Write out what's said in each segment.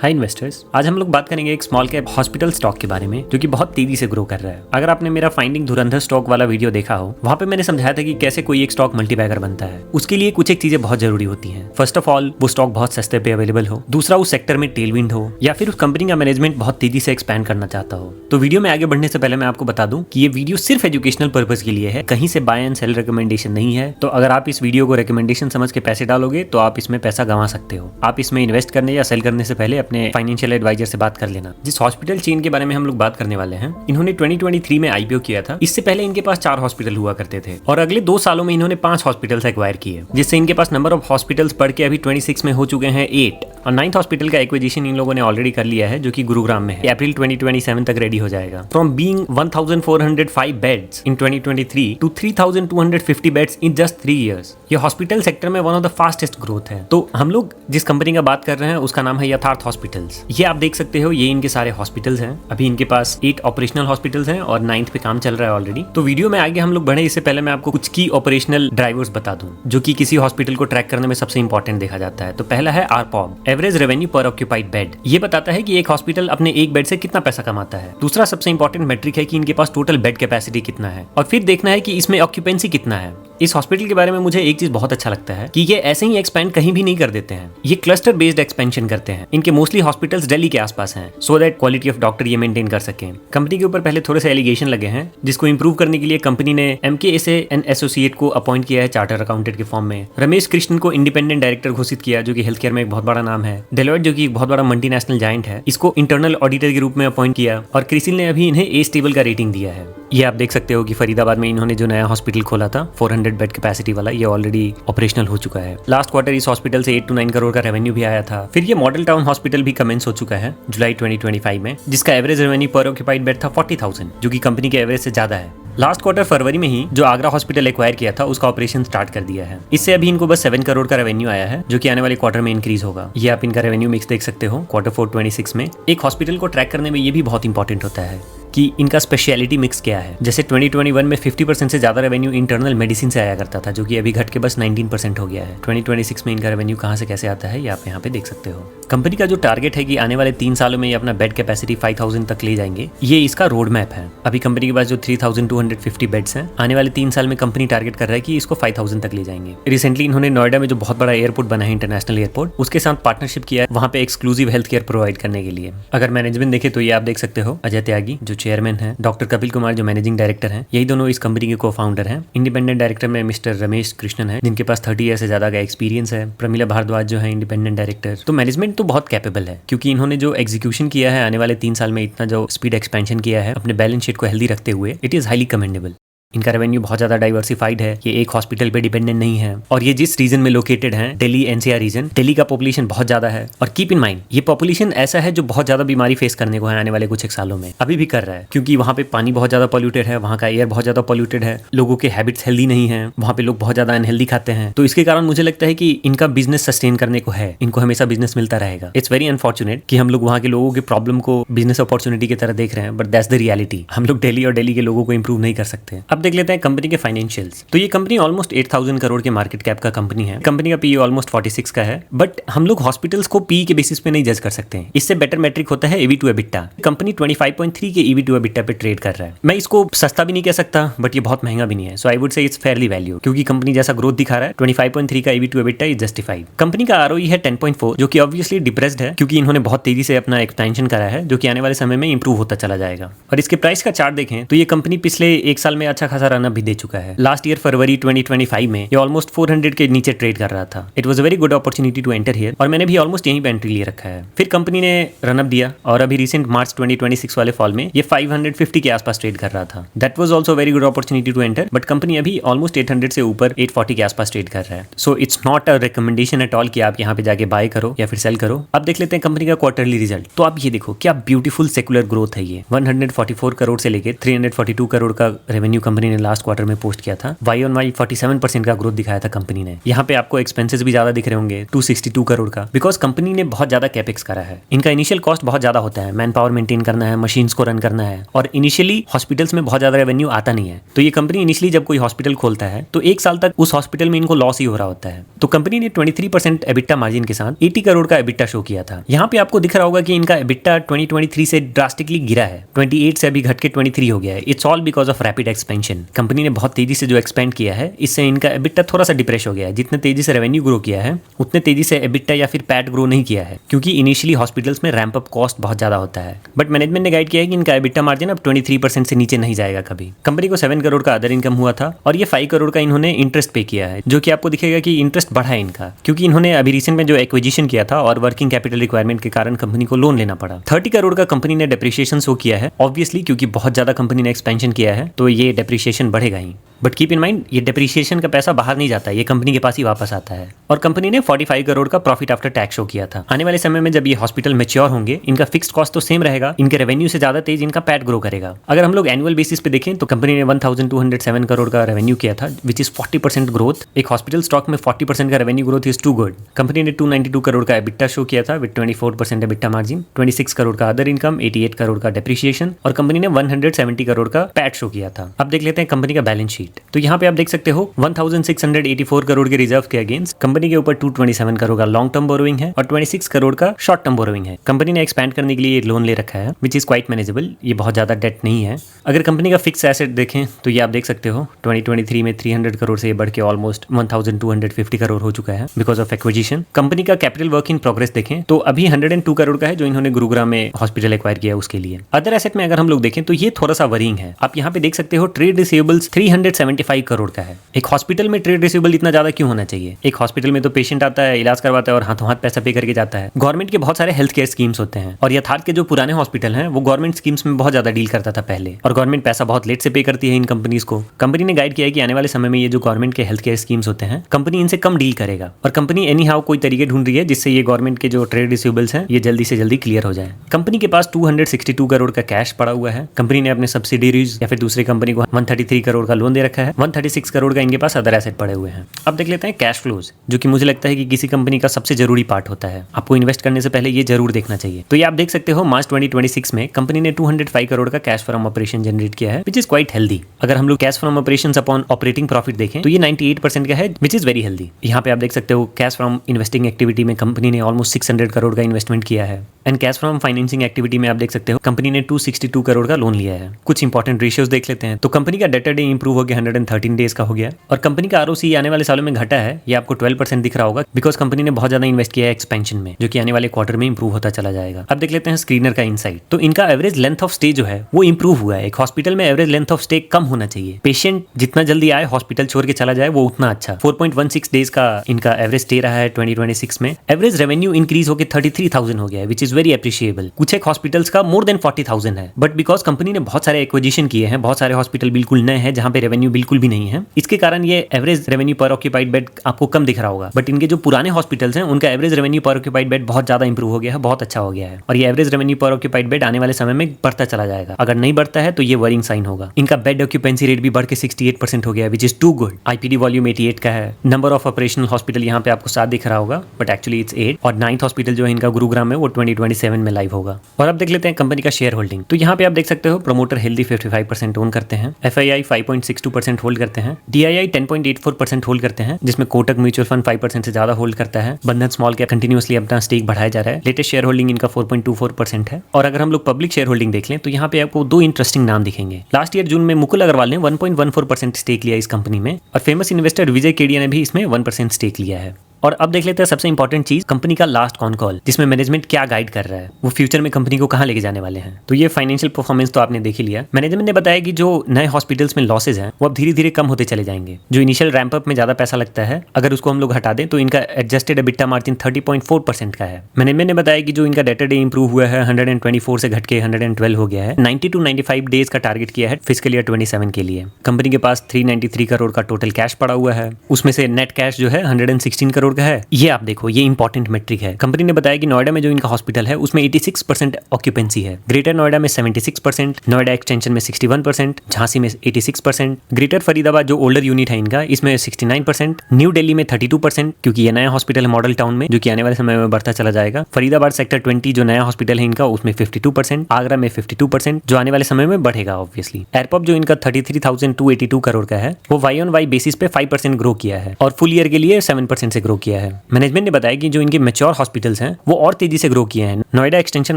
Hi investors, आज हम लोग बात करेंगे एक स्मॉल कैप हॉस्पिटल स्टॉक के बारे में जो कि बहुत तेजी से ग्रो कर रहा है। अगर आपने मेरा फाइंडिंग धुरंधर स्टॉक वाला वीडियो देखा हो, वहाँ पे मैंने समझाया था कि कैसे कोई एक स्टॉक मल्टीबैगर बनता है। उसके लिए कुछ एक चीजें बहुत जरूरी होती हैं। फर्स्ट ऑफ ऑल, वो स्टॉक बहुत सस्ते पे अवेलेबल हो, दूसरा उस सेक्टर में टेलविंड हो, या फिर उस कंपनी का मैनेजमेंट बहुत तेजी से एक्सपैंड करना चाहता हो। तो वीडियो में आगे बढ़ने से पहले मैं आपको बता दूं कि ये वीडियो सिर्फ एजुकेशनल पर्पज के लिए है, कहीं से बाय एंड सेल रिकमेंडेशन नहीं है। तो अगर आप इस वीडियो को रिकमेंडेशन समझ के पैसे डालोगे तो आप इसमें पैसा गंवा सकते हो। आप इसमें इन्वेस्ट करने या सेल करने से पहले अपने फाइनेंशियल एडवाइजर से बात कर लेना। जिस हॉस्पिटल चेन के बारे में हम लोग बात करने वाले हैं, इन्होंने 2023 में आईपीओ किया था। इससे पहले इनके पास 4 हॉस्पिटल हुआ करते थे और अगले 2 सालों में इन्होंने 5 हॉस्पिटल्स एक्वायर किए, जिससे इनके पास नंबर ऑफ हॉस्पिटल्स बढ़ के अभी 26 में हो चुके हैं 8। और 9th हॉस्पिटल का एक्विजिशन इन लोगों ने ऑलरेडी कर लिया है, जो कि गुरुग्राम में है। अप्रैल 2027 तक रेडी हो जाएगा। From being 1405 beds in 2023 to 3250 beds in just 3 years। ये हॉस्पिटल सेक्टर में one of the fastest growth है। तो हम लोग जिस कंपनी का बात कर रहे हैं उसका नाम है यथार्थ हॉस्पिटल्स। ये आप देख सकते हो, ये इनके सारे हॉस्पिटल्स हैं। अभी इनके पास 8 ऑपरेशनल हॉस्पिटल्स हैं और 9th पे काम चल रहा है ऑलरेडी। तो वीडियो में आगे हम लोग बढ़े इससे पहले मैं आपको कुछ की ऑपरेशनल ड्राइवर्स बता दूं, जो कि किसी हॉस्पिटल को ट्रैक करने में सबसे इंपॉर्टेंट देखा जाता है। तो पहला है ARPOB, average revenue per occupied bed. ये बताता है कि एक हॉस्पिटल अपने एक बेड से कितना पैसा कमाता है। दूसरा सबसे इंपॉर्टेंट मेट्रिक है कि इनके पास टोटल बेड कैपेसिटी कितना है, और फिर देखना है कि इसमें ऑक्यूपेंसी कितना है। इस हॉस्पिटल के बारे में मुझे एक चीज बहुत अच्छा लगता है कि ये ऐसे ही एक्सपेंड कहीं भी नहीं कर देते हैं, ये क्लस्टर बेस्ड एक्सपेंशन करते हैं। इनके मोस्टली हॉस्पिटल्स दिल्ली के आसपास हैं, so that quality of doctor ये मेंटेन कर सकें। कंपनी के ऊपर पहले थोड़े से एलिगेशन लगे हैं, जिसको इंप्रूव करने के लिए कंपनी ने MKSA एंड एसोसिएट को अपॉइंट किया है चार्टर अकाउंटेंट के फॉर्म में। रमेश कृष्णन को इंडिपेंडेंट डायरेक्टर घोषित किया, जो कि हेल्थ केयर में एक बहुत बड़ा नाम है। डेलोइट, जो कि एक बहुत बड़ा मल्टीनेशनल जायंट है, इसको इंटरनल ऑडिटर के रूप में अपॉइंट किया। और क्रिसिल ने अभी इन्हें A स्टेबल का रेटिंग दिया है। ये आप देख सकते हो कि फरीदाबाद में इन्होंने जो नया हॉस्पिटल खोला था 400 बेड कैपेसिटी वाला, ये ऑलरेडी ऑपरेशनल हो चुका है। लास्ट क्वार्टर इस हॉस्पिटल से 8 to 9 करोड़ का रेवेन्यू भी आया था। फिर ये मॉडल टाउन हॉस्पिटल भी कमेंस हो चुका है जुलाई 2025 में, जिसका average revenue per occupied bed था 40,000, जो कि कंपनी के एवरेज से ज्यादा है। लास्ट क्वार्टर फरवरी में ही जो आगरा हॉस्पिटल एक्वायर किया था उसका ऑपरेशन स्टार्ट कर दिया है। इससे अभी इनको बस 7 करोड़ का रेवेन्यू आया है, जो कि आने वाले क्वार्टर में इंक्रीज होगा। ये आप इनका रेवेन्यू मिक्स देख सकते हो क्वार्टर 4 26 में। एक हॉस्पिटल को ट्रैक करने में ये भी बहुत इंपॉर्टेंट होता है कि इनका स्पेशलिटी मिक्स क्या है। जैसे 2021 में 50% से ज्यादा रेवेन्यू इंटरनल मेडिसिन से आया करता था, जो कि अभी घट के बस 19% हो गया है। 2026 में इनका रेवेन्यू कहां से कैसे आता है, ये आप यहाँ पे देख सकते हो। कंपनी का जो टारगेट है कि आने वाले 3 सालों में ये अपना बेड कैपेसिटी 5000 तक ले जाएंगे, ये इसका रोड मैप है। अभी कंपनी के पास जो 3250 बेड्स हैं, आने वाले 3 साल में कंपनी टारगेट कर रहा है कि इसको 5000 तक ले जाएंगे। रिसेंटली इन्होंने नोएडा में जो बहुत बड़ा एयरपोर्ट बना है, इंटरनेशनल एयरपोर्ट, उसके साथ पार्टनरशिप किया है वहाँ पे एक्सक्लूसिव हेल्थ केयर प्रोवाइड करने के लिए। अगर मैनेजमेंट देखे तो ये आप देख सकते हो, अजय त्यागी जो चेयरमैन है, डॉक्टर कपिल कुमार जो मैनेजिंग डायरेक्टर हैं, यही दोनों इस कंपनी के को फाउंडर हैं। इंडिपेंडेंट डायरेक्टर में मिस्टर रमेश कृष्णन है, जिनके पास 30 ईयर से ज्यादा का एक्सपीरियंस है। प्रमिला भारद्वाज जो है इंडिपेंडेंट डायरेक्टर। तो मैनेजमेंट तो बहुत कैपेबल है, क्योंकि इन्होंने जो एग्जीक्यूशन किया है आने वाले 3 साल में, इतना जो स्पीड एक्सपेंशन किया है अपने बैलेंस शीट को हेल्दी रखते हुए, इट इज हाईली कमेंडेबल। इनका रेवेन्यू बहुत ज्यादा डाइवर्सिफाइड है, ये एक हॉस्पिटल पे डिपेंडेंट नहीं है, और ये जिस रीजन में लोकेटेड है, दिल्ली NCR रीजन, दिल्ली का पॉपुलेशन बहुत ज्यादा है। और कीप इन माइंड, ये पॉपुलेशन ऐसा है जो बहुत ज्यादा बीमारी फेस करने को है आने वाले कुछ एक सालों में, अभी भी कर रहा है, क्योंकि वहाँ पे पानी बहुत ज्यादा पॉल्यूटेड है, वहाँ का एयर बहुत ज्यादा पॉल्यूटेड है, लोगों के हैबिट्स हेल्दी नहीं है, वहाँ पे लोग बहुत ज्यादा अनहेल्दी खाते हैं। तो इसके कारण मुझे लगता है कि इनका बिजनेस सस्टेन करने को है, इनको हमेशा बिजनेस मिलता रहेगा। इट्स वेरी अनफॉर्चुनेट कि हम लोग वहाँ के लोगों के प्रॉब्लम को बिजनेस अपॉर्चुनिटी की तरह देख रहे हैं, बट दैट्स द रियलिटी। हम लोग दिल्ली और दिल्ली के लोगों को इंप्रूव नहीं कर सकते। अब देख लेते हैं कंपनी के फाइनेंशियल्स। तो ये कंपनी ऑलमोस्ट 8000 करोड़ के मार्केट कैप का कंपनी है। कंपनी का पीई ऑलमोस्ट 46 का है, बट हम लोग हॉस्पिटल्स को पीई के बेसिस पे नहीं जज कर सकते हैं। इससे बेटर मेट्रिक होता है EV to EBITDA। कंपनी 25.3 के EV to EBITDA पे ट्रेड कर रहा है। मैं इसको सस्ता भी नहीं कह सकता, बट ये बहुत महंगा भी नहीं है। So I would say it's fairly value, क्योंकि कंपनी जैसा ग्रोथ दिखा रहा है, 25.3 का EV to EBITDA is justified. Company का ROE है 10.4, जो कि ऑब्वियसली डिप्रेस्ड है, क्योंकि इन्होंने बहुत तेजी से अपना एक्सपेंशन करा है, जो कि आने वाले समय में इंप्रूव होता चला जाएगा। और इसके प्राइस का चार्ट देखें तो ये कंपनी पिछले 1 साल में अच्छा खासा रनअप भी दे चुका है। लास्ट ईयर फरवरी 2025 में ये ऑलमोस्ट 400 के नीचे ट्रेड कर रहा था। It was a very good opportunity to enter here, और मैंने भी ऑलमोस्ट यहीं पे एंट्री ले रखा है। फिर कंपनी ने रनअप दिया, और अभी रिसेंट मार्च 2026 वाले फॉल में ये 550 के आसपास ट्रेड कर रहा था। That was also very good opportunity to enter, but company अभी ऑलमोस्ट 800 से ऊपर 840 के आसपास ट्रेड कर रहा है। So it's not a recommendation at all कि आप यहाँ पे जाके बाय करो या फिर सेल करो। अब देख लेते हैं कंपनी का क्वार्टरली रिजल्ट। तो आप ये देखो क्या ब्यूटीफुल सेकुलर ग्रोथ है। ये 144 करोड़ से लेकर 342 करोड़ का रेवेन्यू कंपनी कंपनी ने लास्ट क्वार्टर में पोस्ट किया था, वाई ऑन वाई 47% का ग्रोथ दिखाया था कंपनी ने। यहाँ पे आपको एक्सपेंसेस भी ज्यादा दिख रहे होंगे 262 करोड़ का, बिकॉज कंपनी ने बहुत ज्यादा कैपेक्स करा है। इनका इनिशियल कॉस्ट बहुत ज्यादा होता है, मैन पावर मेंटेन करना है, मशीन्स को रन करना है, और इनिशियली हॉस्पिटल्स में बहुत ज्यादा रेवेन्यू आता नहीं है। तो ये कंपनी इनिशियली जब कोई हॉस्पिटल खोलता है तो एक साल तक उस हॉस्पिटल में इनको लॉस ही हो रहा होता है। तो कंपनी ने 23% एबिटा मार्जिन के साथ 80 करोड़ का एबिटा शो किया था। यहाँ पे आपको दिख रहा होगा कि इनका एबिटा 2023 से ड्रास्टिकली गिरा है, 28 से अभी घट के 23 हो गया है। It's all because of rapid expansion. Company ने बहुत तेजी से जो एक्सपेंड किया है, इससे इनका एबिटा थोड़ा सा डिप्रेस हो गया है। जितने तेजी से रेवेन्यू ग्रो किया है उतने तेजी से एबिटा या फिर पैट ग्रो नहीं किया है, क्योंकि इनिशियली हॉस्पिटल्स में रैंप अप कॉस्ट बहुत ज्यादा होता है। बट मैनेजमेंट ने गाइड किया है कि इनका एबिटा मार्जिन अब 23% से नीचे नहीं जाएगा कभी। कंपनी को 7 करोड़ का अदर इनकम हुआ था और ये 5 करोड़ का इन्होंने इंटरेस्ट पे किया है, जो कि आपको दिखेगा कि इंटरेस्ट बढ़ा है इनका, क्योंकि इन्होंने अभी रिसेंट में जो एक्विजिशन किया था और वर्किंग कैपिटल रिक्वायरमेंट के कारण कंपनी को लोन लेना पड़ा। 30 करोड़ का कंपनी ने डेप्रिसिएशन शो किया है, ऑब्वियसली क्योंकि बहुत ज्यादा कंपनी ने एक्सपेंशन किया है तो ये डेप्रिसिएशन बढ़ेगा ही। बट कीप इन माइंड, ये डेप्रिसिएशन का पैसा बाहर नहीं जाता है, ये कंपनी के पास ही वापस आता है। और कंपनी ने 45 करोड़ का प्रॉफिट आफ्टर टैक्स शो किया था। आने वाले समय में जब ये हॉस्पिटल मैच्योर होंगे, इनका फिक्स्ड कॉस्ट तो सेम रहेगा, इनके रेवेन्यू से ज्यादा तेज इनका पैट ग्रो करेगा। अगर हम लोग एनुअल बेसिस पे देखें तो कंपनी ने 1207 करोड़ का रेवेन्यू किया था, विच इज 40% ग्रोथ। एक हॉस्पिटल स्टॉक में 40% का revenue growth is too good. Company ने 292 करोड़ का एबिटा शो किया था विद 24% एबिटा मार्जिन, 26 करोड़ का अदर इनकम, 88 करोड़ का डेप्रिसिएशन, और कंपनी ने 170 करोड़ का पैट शो किया था। अब देख लेते हैं कंपनी का बैलेंस शीट। तो यहाँ पे आप देख सकते हो 1684 करोड़ के रिजर्व के अगेंस्ट कंपनी के ऊपर 227 करोड़ का लॉन्ग टर्म बोरोइंग है और 26 करोड़ का शॉर्ट टर्म बोरोइंग है। कंपनी ने एक्सपैंड करने के लिए लोन ले रखा है, विच इज क्वाइट मैनेजेबल, ये बहुत ज्यादा डेट नहीं है। अगर कंपनी का फिक्स एसेट देखें तो ये आप देख सकते हो 2023 में 300 करोड़ से बढ़ के ऑलमोस्ट 1250 करोड़ हो चुका है बिकॉज ऑफ एक्विजिशन। कंपनी का कैपिटल वर्क इन प्रोग्रेस देखें तो अभी 102 करोड़ का है, जो इन्होंने गुरुग्राम में हॉस्पिटल एक्वायर किया उसके लिए। अदर एसेट में अगर हम लोग देखें तो ये थोड़ा सा वरिंग है। आप यहाँ पे देख सकते हो ट्रेड रिसीवेबल्स 375 करोड़ का है। एक हॉस्पिटल में ट्रेड रिसीवेबल इतना ज्यादा क्यों होना चाहिए? एक हॉस्पिटल में तो पेशेंट आता है, इलाज करवाता है और हाथों हाथ पैसा पे करके जाता है। गवर्नमेंट के बहुत सारे हेल्थ केयर स्कीम्स होते हैं और यथार्थ के जो पुराने हॉस्पिटल हैं वो गवर्नमेंट स्कीम्स में बहुत ज्यादा डील करता था पहले, और गवर्नमेंट पैसा बहुत लेट से पे करती है इन कंपनीज को। कंपनी ने गाइड किया है कि आने वाले समय में ये जो गवर्नमेंट के हेल्थ केयर स्कीम्स होते हैं कंपनी इनसे कम डील करेगा, और कंपनी एनी हाउ कोई तरीके ढूंढ रही है जिससे ये गवर्नमेंट के जो ट्रेड रिसीवेबल्स हैं ये जल्दी से जल्दी क्लियर हो जाए। कंपनी के पास 262 करोड़ का कैश पड़ा हुआ है। कंपनी ने अपने सब्सिडीज या फिर दूसरी कंपनी को 133 करोड़ का लोन दे रखा है। 136 करोड़ का इनके पास अदर एसेट पड़े हुए हैं। अब देख लेते हैं कैश फ्लोज, जो कि मुझे लगता है कि किसी कंपनी का सबसे जरूरी पार्ट होता है। आपको इन्वेस्ट करने से पहले ये जरूर देखना चाहिए। तो ये आप देख सकते हो मार्च 2026 में कंपनी ने 205 करोड़ का कैश फ्रॉम ऑपरेशन जनरेट किया है, विच इज क्वाइट हेल्दी। अगर हम लोग cash from operations upon operating profit देखें तो ये 98% का है, विच इज वेरी हेल्दी। यहाँ पे आप देख सकते हो कैश फ्रॉम इन्वेस्टिंग एक्टिविटी में कंपनी ने ऑलमोस्ट 600 करोड़ का इन्वेस्टमेंट किया है, and cash from financing activity में आप देख सकते हो कंपनी ने 262 करोड़ का लोन लिया है। कुछ इंपॉर्टेंट रेशियोज देख लेते हैं। तो कंपनी का डेटर डे इंप्रूव हो गया, 113 डेज का हो गया, और कंपनी का आरओसी आने वाले सालों में घटा है, ये आपको 12% दिख रहा होगा, बिकॉज कंपनी ने बहुत ज्यादा इन्वेस्ट किया है एक्सपेंशन में, जो कि आने वाले क्वार्टर में इंप्रूव होता चला जाएगा। अब देख लेते हैं स्क्रीनर का इनसाइट। तो इनका एवरेज लेंथ ऑफ स्टे जो है वो इंप्रूव हुआ है। एक हॉस्पिटल में एवरेज लेंथ ऑफ स्टे कम होना चाहिए, पेशेंट जितना जल्दी आए हॉस्पिटल छोड़ के चला जाए वो उतना अच्छा। 4.16 डेज का इनका एवरेज स्टे रहा है 2026 में। एवरेज रेवेन्यू इंक्रीज होकर 33,000 हो गया है, विच इज वेरी अप्रिशिएबल। कुछ एक हॉस्पिटल्स का मोर देन 40,000 है, बट बिकॉज कंपनी ने बहुत सारे एक्विजिशन किए हैं, बहुत सारे हॉस्पिटल बिल्कुल नए हैं जहां पे रेवेन्यू बिल्कुल भी नहीं है, इसके कारण ये average revenue per occupied bed आपको कम दिख रहा होगा। बट इनके जो पुराने हॉस्पिटल्स हैं उनका average revenue per occupied bed बहुत ज्यादा इंप्रूव हो गया है, बहुत अच्छा हो गया है, और ये average revenue per occupied bed आने वाले समय में बढ़ता चला जाएगा। अगर नहीं बढ़ता है तो ये वरिंग साइन होगा। इनका बेड ऑक्यूपेंसी रेट भी बढ़ के 68% हो गया है, which is too good. IPD volume 88 का है। नंबर ऑफ ऑपरेशनल हॉस्पिटल यहाँ पे आपको 7 दिख रहा होगा, बट एक्चुअली इट्स 8, और 9th हॉस्पिटल जो है इनका गुरुग्राम में वो 2027 में लाइव होगा। और अब देख लेते हैं कंपनी का शेयर होल्डिंग। तो यहाँ पे आप देख सकते हो प्रमोटर हेल्दी 55% ओन करते हैं, एफआईआई 5.62% होल्ड करते हैं, डीआईआई 10.84% होल्ड करते हैं, जिसमें कोटक म्यूचुअल फंड 5% से ज्यादा होल्ड करता है। बंधन स्मॉल कैप कंटिन्यूअसली अपना स्टेक बढ़ाया जा रहा है। लेटेस्ट शेयर होल्डिंग इनका 4.24% है। और अगर हम लोग पब्लिक शेयर होल्डिंग देख लें तो यहाँ पे आपको 2 इंटरेस्टिंग नाम दिखेंगे। लास्ट ईयर जून में मुकुल अग्रवाल ने 1.14% स्टेक लिया इस कंपनी में, और फेमस इन्वेस्टर विजय केडिया ने भी इसमें 1% स्टेक लिया है। और अब देख लेते हैं सबसे इंपॉर्टेंट चीज, कंपनी का लास्ट कॉन कॉल, जिसमें मैनेजमेंट क्या गाइड कर रहा है, वो फ्यूचर में कंपनी को कहां लेके जाने वाले हैं। तो ये फाइनेंशियल परफॉर्मेंस तो आपने देख ही लिया। मैनेजमेंट ने बताया कि जो नए हॉस्पिटल्स में लॉसेज हैं वो अब धीरे धीरे कम होते चले जाएंगे। जो इनिशियल रैंप अप में ज्यादा पैसा लगता है, अगर उसको हम लोग हटा दें तो इनका एडजस्टेड एबिटा मार्जिन 30.4% का है। मैनेजमेंट ने बताया कि जो इनका डेटर डे इंप्रूव हुआ है 124 से घट के 112 हो गया है। 90 to 95 डेज का टारगेट किया है फिजिकल ईयर 27 के लिए। कंपनी के पास 393 करोड़ का टोटल कैश पड़ा हुआ है, उसमें से नेट कैश जो है 116 करोड़ करोड़ का है। ये आप देखो, ये इंपॉर्टेंट मेट्रिक है। कंपनी ने बताया कि नोएडा में जो इनका हॉस्पिटल है उसमें 86% ऑक्यूपेंसी है, ग्रेटर नोएडा में 76%, नोएडा एक्सटेंशन में 61%, झांसी में 86%, ग्रेटर फरीदाबाद जो ओल्डर यूनिट है इनका इसमें 69%, न्यू दिल्ली में 32% क्योंकि ये नया हॉस्पिटल है मॉडल टाउन में जो कि आने वाले समय में बढ़ता चला जाएगा। फरीदाबाद सेक्टर 20 जो नया हॉस्पिटल है इनका उसमें 52%, आगरा में 52% जो आने वाले समय में बढ़ेगा ऑब्वियसली। एयरपॉप जो इनका 33,282 करोड़ का है वो वाई ऑन वाई बेसिस पे 5% ग्रो किया है और फुल ईयर के लिए 7% से ग्रो किया है। मैनेजमेंट ने बताया कि जो इनके मैच्योर हॉस्पिटल्स हैं वो और तेजी से ग्रो किए हैं। नोएडा एक्सटेंशन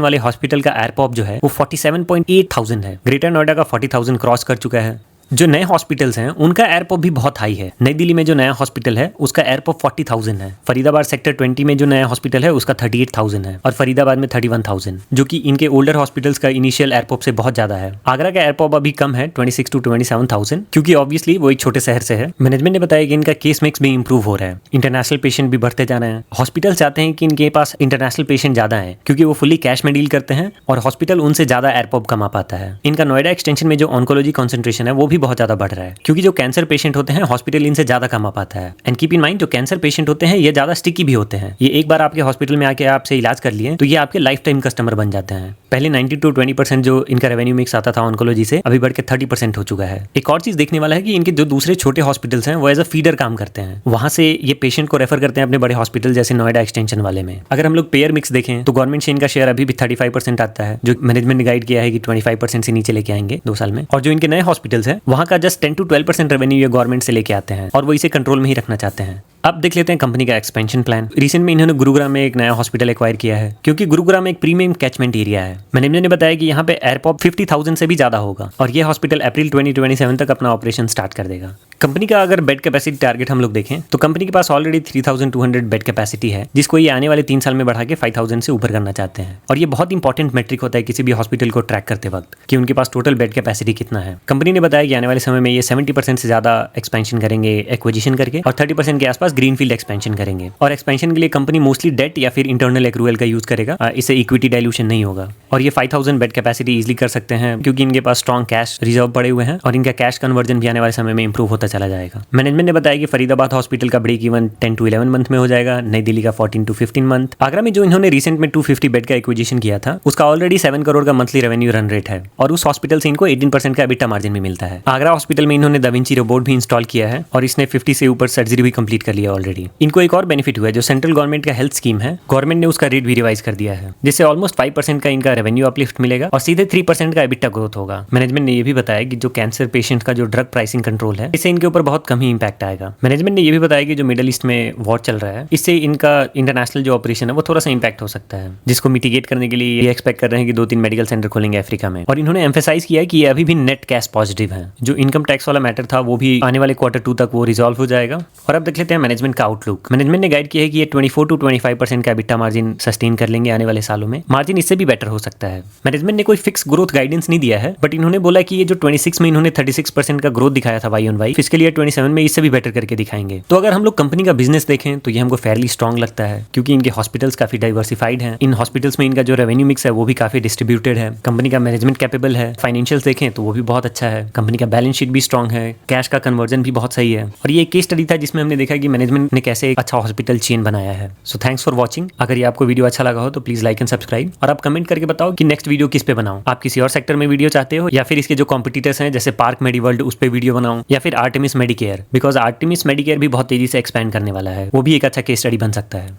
वाले हॉस्पिटल का एयरपॉप जो है वो 47,800 है, ग्रेटर नोएडा का 40,000 क्रॉस कर चुका है। जो नए हॉस्पिटल्स हैं उनका एयरपॉप भी बहुत हाई है। नई दिल्ली में जो नया हॉस्पिटल है उसका एयरपॉप 40,000 है, फरीदाबाद सेक्टर 20 में जो नया हॉस्पिटल है उसका 38,000 है और फरीदाबाद में 31,000 जो कि इनके ओल्डर हॉस्पिटल्स का इनिशियल एयरपॉप से बहुत ज्यादा है। आगरा का एयरपॉप अभी कम है 26 to 27,000 क्योंकि ऑब्वियसली वो एक छोटे शहर से है। मैनेजमेंट ने बताया कि इनका केस मिक्स भी इंप्रूव हो रहा है, इंटरनेशनल पेशेंट भी बढ़ते जा रहे हैं। हॉस्पिटल चाहते हैं कि इनके पास इंटरनेशनल पेशेंट ज्यादा है क्योंकि वो फुली कैश में डील करते हैं और हॉस्पिटल उनसे ज्यादा एयरपॉप कमा पाता है। इनका नोएडा एक्सटेंशन में जो ऑन्कोलॉजी कॉन्सेंट्रेशन है वो भी बहुत ज्यादा बढ़ रहा है क्योंकि जो कैंसर पेशेंट होते हैं हॉस्पिटल इनसे ज्यादा कमा पाता है। एंड कीप इन माइंड जो कैंसर पेशेंट होते हैं ये ज्यादा स्टिकी भी होते हैं। ये एक बार आपके हॉस्पिटल में आके आपसे इलाज कर लिए तो ये आपके लाइफ टाइम कस्टमर बन जाते हैं। पहले 90 to 20% जो इनका रेवेन्यू मिक्स आता था ऑन्कोलॉजी से अभी बढ़ के 30% हो चुका है। एक और चीज देखने वाला है कि इनके जो दूसरे छोटे हॉस्पिटल्स हैं वो एज अ फीडर काम करते हैं, वहां से ये पेशेंट को रेफर करते हैं अपने बड़े हॉस्पिटल जैसे नोएडा एक्सटेंशन वाले में। अगर हम लोग पेयर मिक्स देखें तो गवर्नमेंट से इनका शेयर अभी भी 35% आता है जो मैनेजमेंट ने गाइड किया है कि 25% से नीचे लेके आएंगे 2 साल में। और जो इनके नए हॉस्पिटल्स हैं वहां का जस्ट 10 to 12% रेवेन्यू ये गवर्नमेंट से लेके आते हैं और वो इसे कंट्रोल में ही रखना चाहते हैं। अब देख लेते हैं कंपनी का एक्सपेंशन प्लान। रिसेंट में इन्होंने गुरुग्राम में एक नया हॉस्पिटल एक्वायर किया है क्योंकि गुरुग्राम एक प्रीमियम कैचमेंट एरिया है। मैनेजमेंट ने बताया कि यहाँ पे एयरपॉप 50,000 से भी ज्यादा होगा और ये हॉस्पिटल अप्रैल 2027 तक अपना ऑपरेशन स्टार्ट कर देगा। कंपनी का अगर बेड कैपेसिटी टारगेट हम लोग देखें तो कंपनी के पास ऑलरेडी 3,200 बेड कैपेसिटी है जिसको ये आने वाले 3 साल में बढ़ा के 5,000 से ऊपर करना चाहते हैं। और ये बहुत इंपॉर्टेंट मेट्रिक होता है किसी भी हॉस्पिटल को ट्रैक करते वक्त कि उनके पास टोटल बेड कैपेसिटी कितना है। कंपनी ने बताया कि आने वाले समय में ये 70% से ज्यादा एक्सपेंशन करेंगे एक्विजिशन करके और 30% के आसपास ग्रीनफील्ड एक्सपेंशन करेंगे। और एक्सपेंशन के लिए कंपनी मोस्टली डेट या फिर इंटरनल एक्रूवल का यूज करेगा, इससे इक्विटी डाइल्यूशन नहीं होगा। और ये 5,000 बेड कैपेसिटी इजिली कर सकते हैं क्योंकि इनके पास स्ट्रॉन्ग कैश रिजर्व पड़े हुए हैं और इनका कैश कन्वर्जन भी आने वाले समय में इंप्रूव होता चला जाएगा। मैनेजमेंट ने बताया कि फरीदाबाद हॉस्पिटल का ब्रेक इवन 10 to 11 मंथ में हो जाएगा, नई दिल्ली का 14 to 15 मंथ। आगरा में जो इन्होंने रिसेंट में 250 बेड का एक्विजिशन किया था उसका ऑलरेडी 7 करोड़ का मंथली रेवेन्यू रन रेट है और उस हॉस्पिटल से इनको 18% का एबिटा मार्जिन भी मिलता है। आगरा हॉस्पिटल में इन्होंने दा विंची रोबोट भी इंस्टॉल किया है और इसने 50 से ऊपर सर्जरी भी कंप्लीट कर लिया ऑलरेडी। इनको एक और बेनिफिट हुआ है, जो सेंट्रल गवर्नमेंट का हेल्थ स्कीम है गवर्नमेंट ने उसका रेट भी रिवाइज कर दिया है जिससे ऑलमोस्ट 5% का इनका रेवेन्यू अपलिफ्ट मिलेगा और सीधे 3% का एबिटा ग्रोथ होगा। मैनेजमेंट ने ये भी बताया कि जो कैंसर पेशेंट का जो ड्रग प्राइसिंग कंट्रोल है इससे इनके ऊपर बहुत कम ही इंपैक्ट आएगा। मैनेजमेंट ने ये भी बताया कि जो मिडिल ईस्ट में वॉर चल रहा है इससे इनका इंटरनेशनल जो ऑपरेशन है वो थोड़ा सा इंपैक्ट हो सकता है, जिसको मिटिगेट करने के लिए ये एक्सपेक्ट कर रहे हैं कि 2-3 मेडिकल सेंटर खोलेंगे अफ्रीका में। और इन्होंने एम्फेसाइज किया है कि ये अभी भी नेट कैश पॉजिटिव है। जो इनकम टैक्स वाला मैटर था वो भी आने वाले Q2 तक वो रिजॉल्व हो जाएगा। और अब देख लेते हैं मैनेजमेंट का आउटलुक। मैनेजमेंट ने गाइड किया है कि ये 24 to 25% का एबिटा मार्जिन सस्टेन कर लेंगे आने वाले सालों में, मार्जिन इससे भी बेटर हो सकता है। मैनेजमेंट ने कोई फिक्स ग्रोथ गाइडेंस नहीं दिया है बट इन्होंने बोला कि ये जो 26 में इन्होंने 36% का ग्रोथ दिखाया था Y on Y, fiscal year 27 में इससे भी बेटर करके दिखाएंगे। तो अगर हम लोग कंपनी का बिजनेस देखें तो ये हमको फेयरली स्ट्रॉन्ग लगता है क्योंकि इनके हॉस्पिटल्स काफी डाइवर्सिफाइड हैं। इन हॉस्पिटल्स में इनका जो रेवेन्यू मिक्स है वो भी काफी डिस्ट्रीब्यूटेड है। कंपनी का मैनेजमेंट कैपेबल है। फाइनेंशियल्स देखें तो वो भी बहुत अच्छा है। कंपनी का बैलेंस शीट भी स्ट्रॉन्ग है, कैश का कन्वर्जन भी बहुत सही है। और ये एक केस स्टडी था जिसमें हमने देखा कि मैनेजमेंट ने कैसे एक अच्छा हॉस्पिटल चेन बनाया है। So thanks for watching. अगर ये आपको वीडियो अच्छा लगा हो तो प्लीज लाइक एंड सब्सक्राइब और आप कमेंट करके बताओ कि नेक्स्ट वीडियो किस पे बनाऊं। आप किसी और सेक्टर में वीडियो चाहते हो या फिर इसके जो कॉम्पिटिटर्स हैं जैसे पार्क मेडिवर्ल्ड उस पे वीडियो बनाऊं या फिर Artemis Medicare, because Artemis Medicare भी बहुत तेजी से एक्सपैंड करने वाला है, वो भी एक अच्छा केस स्टडी बन सकता है।